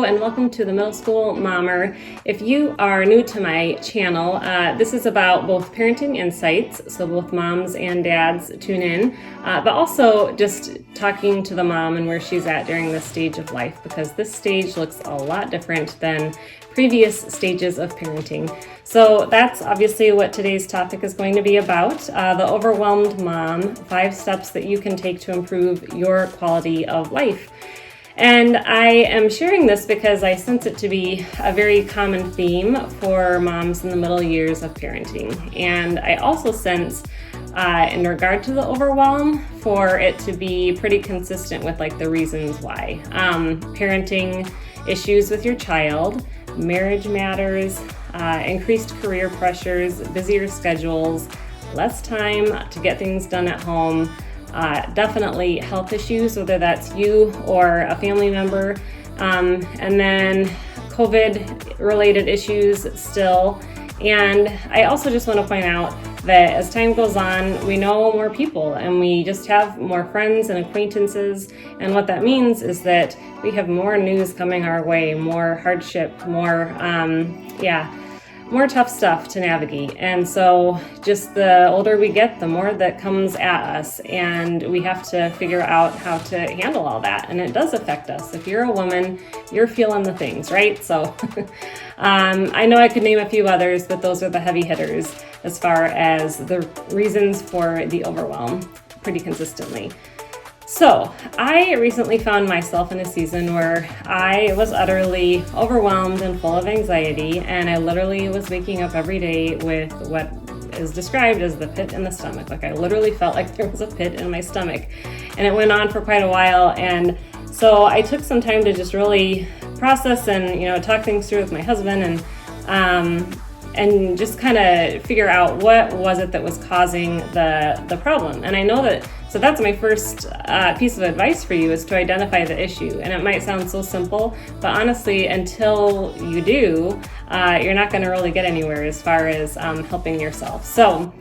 Hello and welcome to the Middle School Mommer. If you are new to my channel, this is about both parenting insights, so both moms and dads tune in, but also just talking to the mom and where she's at during this stage of life, because this stage looks a lot different than previous stages of parenting. So that's obviously what today's topic is going to be about, the overwhelmed mom, 5 steps that you can take to improve your quality of life. And I am sharing this because I sense it to be a very common theme for moms in the middle years of parenting. And I also sense, in regard to the overwhelm, for it to be pretty consistent with like the reasons why. Parenting issues with your child, marriage matters, increased career pressures, busier schedules, less time to get things done at home, definitely health issues, whether that's you or a family member, and then COVID-related issues still. And I also just want to point out that as time goes on, we know more people and we just have more friends and acquaintances. And what that means is that we have more news coming our way, more hardship, more tough stuff to navigate. And so just the older we get, the more that comes at us, and we have to figure out how to handle all that. And it does affect us. If you're a woman, you're feeling the things, right? So I know I could name a few others, but those are the heavy hitters as far as the reasons for the overwhelm pretty consistently. So I recently found myself in a season where I was utterly overwhelmed and full of anxiety, and I literally was waking up every day with what is described as the pit in the stomach. Like I literally felt like there was a pit in my stomach, and it went on for quite a while. And so I took some time to just really process and talk things through with my husband and just kind of figure out what was it that was causing the problem. And I know that, so that's my first piece of advice for you, is to identify the issue. And it might sound so simple, but honestly, until you do, you're not going to really get anywhere as far as helping yourself. So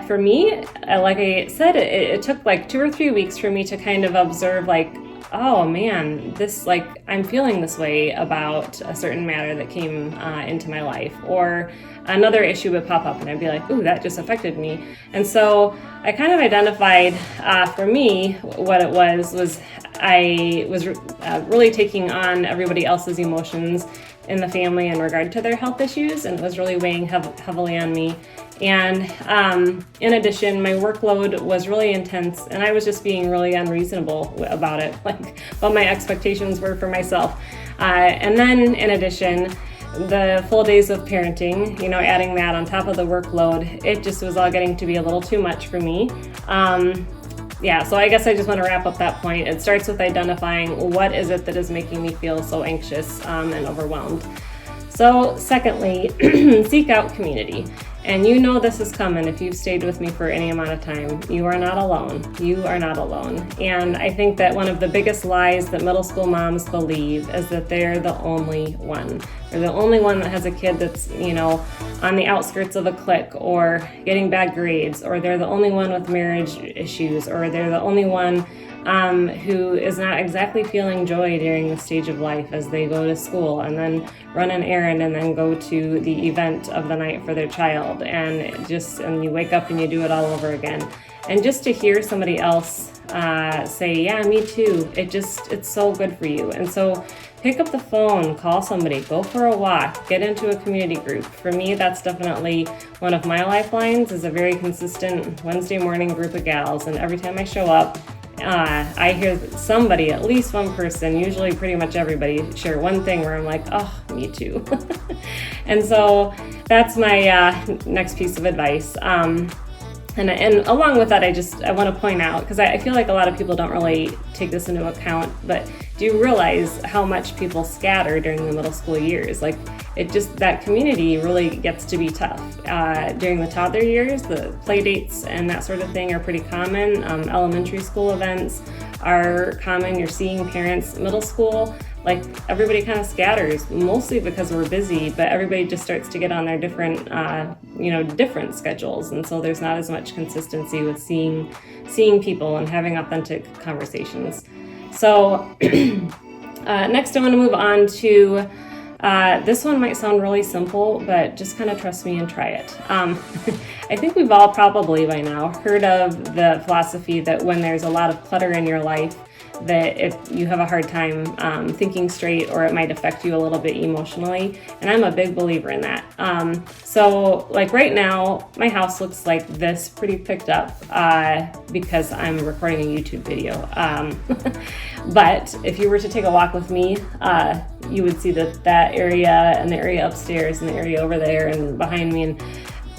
for me, like I said, it took like 2 or 3 weeks for me to kind of observe like, oh man, I'm feeling this way about a certain matter that came into my life, or another issue would pop up and I'd be like, ooh, that just affected me. And so I kind of identified for me what it was I was really taking on everybody else's emotions in the family in regard to their health issues, and it was really weighing heavily on me. And in addition, my workload was really intense, and I was just being really unreasonable about it, like what my expectations were for myself. And then in addition, the full days of parenting, adding that on top of the workload, it just was all getting to be a little too much for me. So I guess I just want to wrap up that point. It starts with identifying what is it that is making me feel so anxious and overwhelmed. So secondly, seek out community. And this is coming if you've stayed with me for any amount of time. You are not alone. You are not alone. And I think that one of the biggest lies that middle school moms believe is that they're the only one. They're the only one that has a kid that's, on the outskirts of a clique or getting bad grades, or they're the only one with marriage issues, or they're the only one who is not exactly feeling joy during the stage of life as they go to school and then run an errand and then go to the event of the night for their child, and you wake up and you do it all over again. And just to hear somebody else say, yeah, me too, it's so good for you. And so pick up the phone, call somebody, go for a walk, get into a community group. For me, that's definitely one of my lifelines, is a very consistent Wednesday morning group of gals. And every time I show up, I hear somebody, at least one person, usually pretty much everybody, share one thing where I'm like, oh, me too. And so that's my next piece of advice. And along with that, I want to point out, because I feel like a lot of people don't really take this into account, but do you realize how much people scatter during the middle school years? Like that community really gets to be tough. During the toddler years, the play dates and that sort of thing are pretty common. Elementary school events are common. You're seeing parents. Middle school, like everybody kind of scatters, mostly because we're busy, but everybody just starts to get on their different schedules. And so there's not as much consistency with seeing people and having authentic conversations. So Next, I'm going to move on to this one might sound really simple, but just kind of trust me and try it. I think we've all probably by now heard of the philosophy that when there's a lot of clutter in your life, that if you have a hard time thinking straight, or it might affect you a little bit emotionally. And I'm a big believer in that. So like right now, my house looks like this, pretty picked up because I'm recording a YouTube video. But if you were to take a walk with me, you would see that area and the area upstairs and the area over there and behind me, and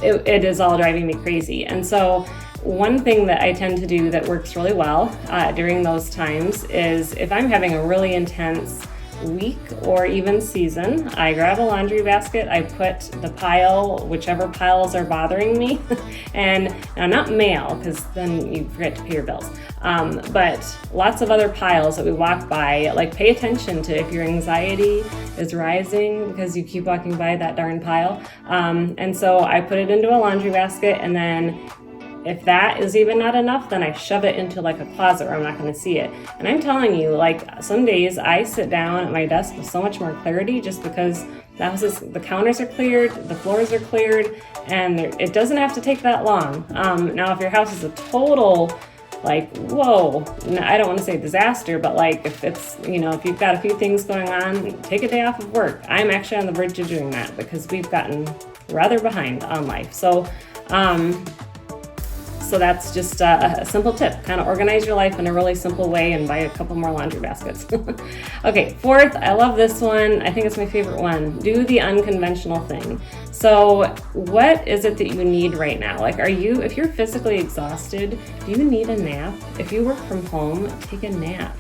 it is all driving me crazy. And so one thing that I tend to do that works really well during those times is if I'm having a really intense week or even season, I grab a laundry basket, I put the pile, whichever piles are bothering me, and now not mail, because then you forget to pay your bills, but lots of other piles that we walk by, like pay attention to if your anxiety is rising because you keep walking by that darn pile. And so I put it into a laundry basket, and then if that is even not enough, then I shove it into like a closet where I'm not going to see it. And I'm telling you, like some days I sit down at my desk with so much more clarity just because the counters are cleared, the floors are cleared, and it doesn't have to take that long. Now, if your house is a total like, whoa, I don't want to say disaster, but like if it's, if you've got a few things going on, take a day off of work. I'm actually on the verge of doing that because we've gotten rather behind on life. So that's just a simple tip. Kind of organize your life in a really simple way and buy a couple more laundry baskets. Okay, fourth, I love this one. I think it's my favorite one. Do the unconventional thing. So what is it that you need right now? Like, if you're physically exhausted, do you need a nap? If you work from home, take a nap.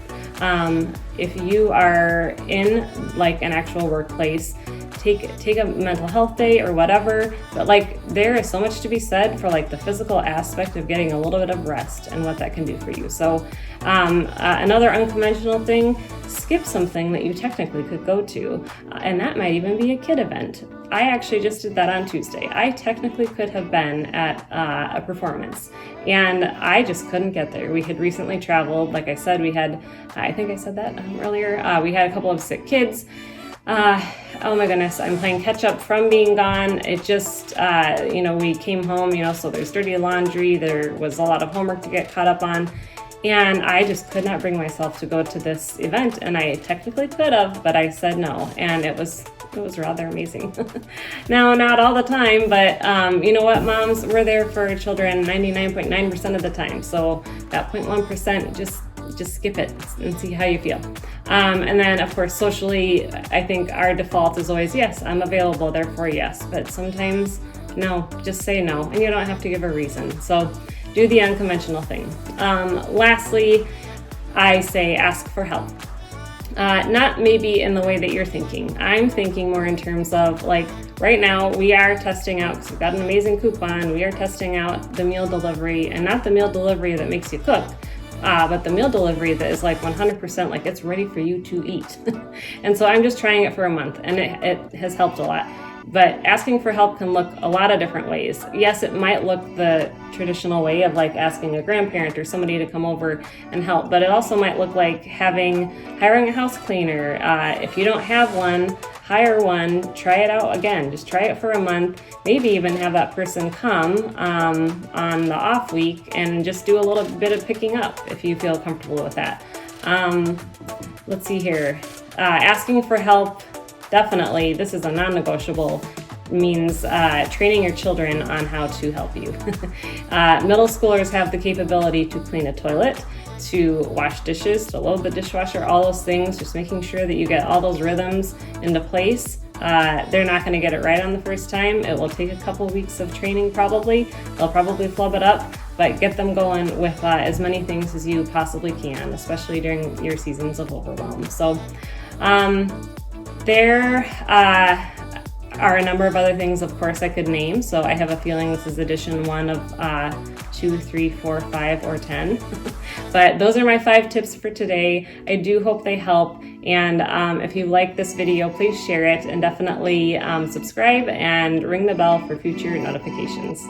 If you are in like an actual workplace, take a mental health day or whatever, but like there is so much to be said for like the physical aspect of getting a little bit of rest and what that can do for you. So another unconventional thing, skip something that you technically could go to, and that might even be a kid event. I actually just did that on Tuesday. I technically could have been at a performance, and I just couldn't get there. We had recently traveled. Like I said, I think I said that earlier, we had a couple of sick kids. Oh my goodness, I'm playing catch up from being gone. It just, we came home, so there's dirty laundry, there was a lot of homework to get caught up on, and I just could not bring myself to go to this event, and I technically could have, but I said no, and it was rather amazing. Now, not all the time, but you know what, moms, we're there for our children 99.9% of the time, so that 0.1%, just skip it and see how you feel. And then, of course, socially, I think our default is always, yes, I'm available, therefore yes. But sometimes, no, just say no, and you don't have to give a reason. So do the unconventional thing. Lastly, I say ask for help. Not maybe in the way that you're thinking. I'm thinking more in terms of like right now we are testing out, because we've got an amazing coupon, we are testing out the meal delivery, and not the meal delivery that makes you cook, but the meal delivery that is like 100% like it's ready for you to eat. And so I'm just trying it for a month, and it has helped a lot. But asking for help can look a lot of different ways. Yes, it might look the traditional way of like asking a grandparent or somebody to come over and help, but it also might look like hiring a house cleaner. If you don't have one, hire one, try it out again. Just try it for a month, maybe even have that person come on the off week and just do a little bit of picking up if you feel comfortable with that. Let's see here. Asking for help, definitely, this is a non-negotiable, means training your children on how to help you. Middle schoolers have the capability to clean a toilet, to wash dishes, to load the dishwasher, all those things, just making sure that you get all those rhythms into place. They're not going to get it right on the first time. It will take a couple weeks of training probably. They'll probably flub it up, but get them going with as many things as you possibly can, especially during your seasons of overwhelm. So there are a number of other things, of course, I could name. So I have a feeling this is edition 1 of 2, 3, 4, 5, or 10. But those are my 5 tips for today. I do hope they help. And if you like this video, please share it, and definitely subscribe and ring the bell for future notifications.